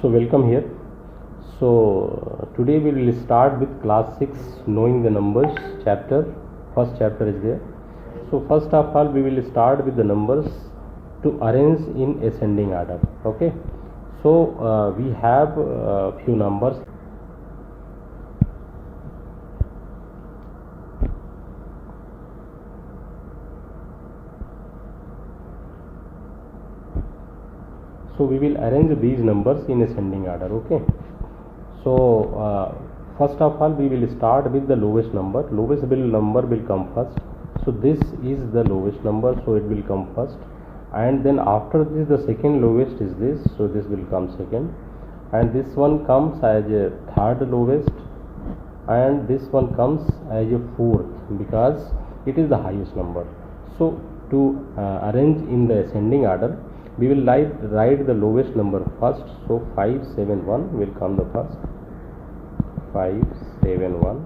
So welcome here. So today we will start with class 6 knowing the numbers chapter. First chapter is there. So first of all we will start with the numbers to arrange in ascending order. Okay. So we have few numbers. So we will arrange these numbers in ascending order. Okay. So first of all we will start with the lowest number. Lowest number will come first. So this is the lowest number, so it will come first, and then after this the second lowest is this, so this will come second, and this one comes as a third lowest, and this one comes as a fourth because it is the highest number. So to arrange in the ascending order, we will write the lowest number first. So 571 will come the first. 571,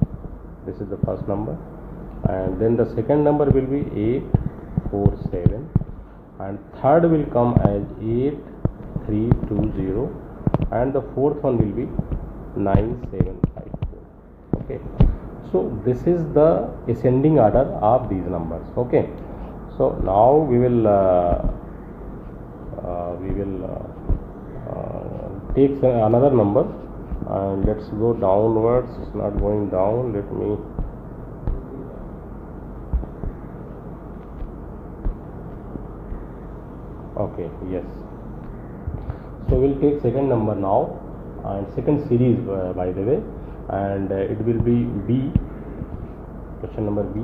this is the first number, and then the second number will be 847, and third will come as 8320, and the fourth one will be 9754. Okay, so this is the ascending order of these numbers. Okay, so now we will take another number, and let's go downwards. It's not going down. Let me okay, yes. So we'll take second number now, and second series by the way, and it will be B, question number B.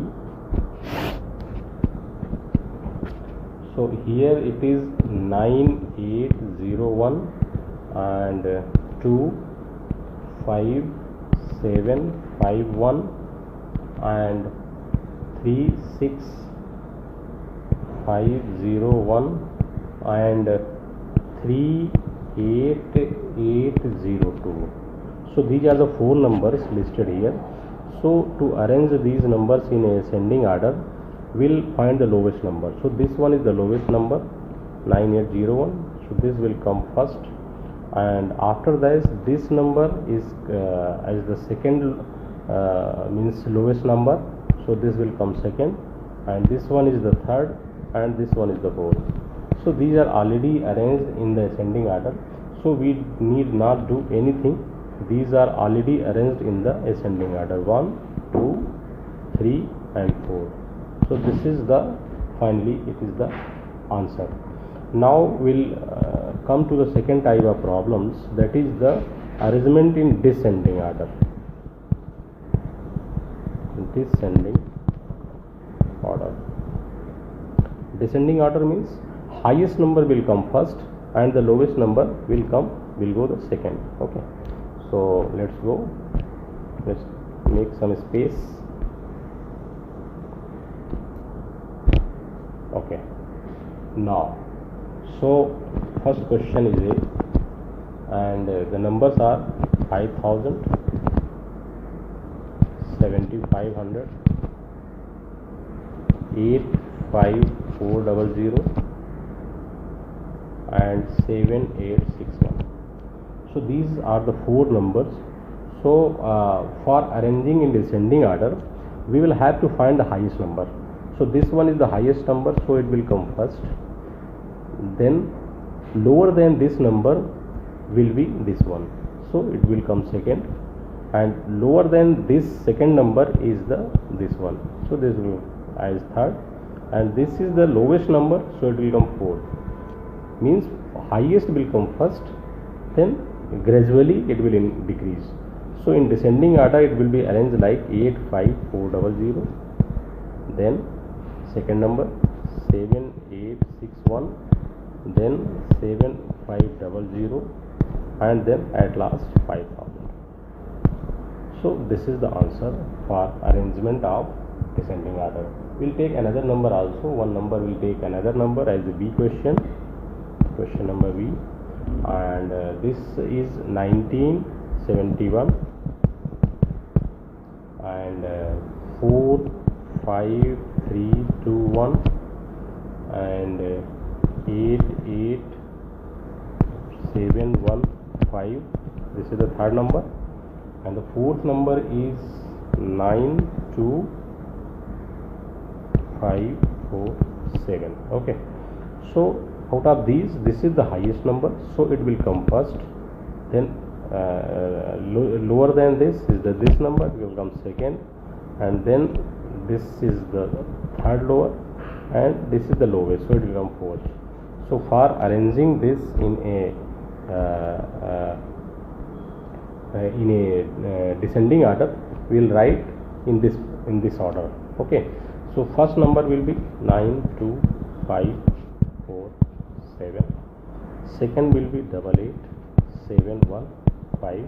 So here it is 9801 and 25751 and 36501 and 38802. So these are the four numbers listed here. So to arrange these numbers in ascending order, we'll find the lowest number. So this one is the lowest number, 9801. So this will come first, and after this number is as the second means lowest number. So this will come second, and this one is the third, and this one is the fourth. So these are already arranged in the ascending order, so we need not do anything. These are already arranged in the ascending order, 1, 2, 3 and 4. So this is the finally it is the answer. Now we'll come to the second type of problems, that is the arrangement in descending order. Descending order. Descending order means highest number will come first and the lowest number will go the second. Okay. So let's go. Let's make some space. Okay. Now, so first question is A, and the numbers are 5000, 7500, 85400 and 7861. So these are the four numbers. So for arranging in descending order, we will have to find the highest number. So this one is the highest number, so it will come first. Then lower than this number will be this one, so it will come second, and lower than this second number is this one, so this will as third, and this is the lowest number, so it will come fourth. Means highest will come first, then gradually it will decrease. So in descending order it will be arranged like 85400, then second number 7861, then 7500, and then at last 5000. So this is the answer for arrangement of descending order. We'll take another number also. One number will take another number as the B question. Question number B, and this is 1971 and 45321 and 8871 5. This is the third number, and the fourth number is 9 2 5 4 7. Okay, so out of these, this is the highest number, so it will come first. Then lower than this is this number will come second, and then this is the third lower, and this is the lowest, so it will come fourth. So for arranging this in a descending order, we will write in this order. Okay, so first number will be 9 2 5 4 7. Second will be 88 7 1 5,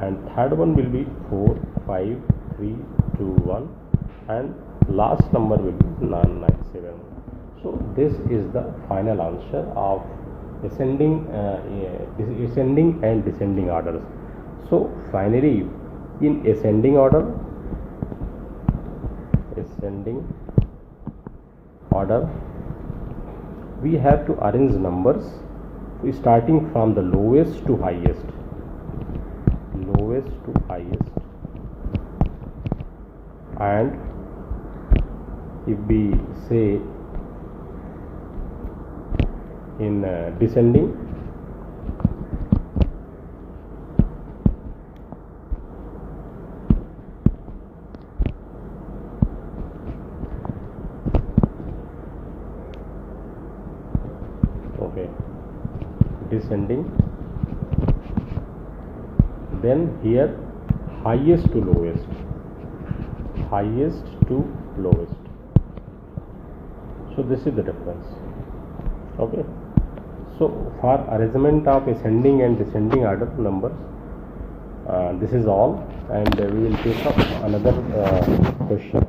and third one will be 4 5 3 2 1, and last number will be 997. So this is the final answer of ascending and descending orders. So finally, in ascending order, we have to arrange numbers starting from the lowest to highest. And if we say in descending, okay, descending, then here highest to lowest. So this is the difference. Okay, so for arrangement of ascending and descending order numbers, this is all, and we will take up another question.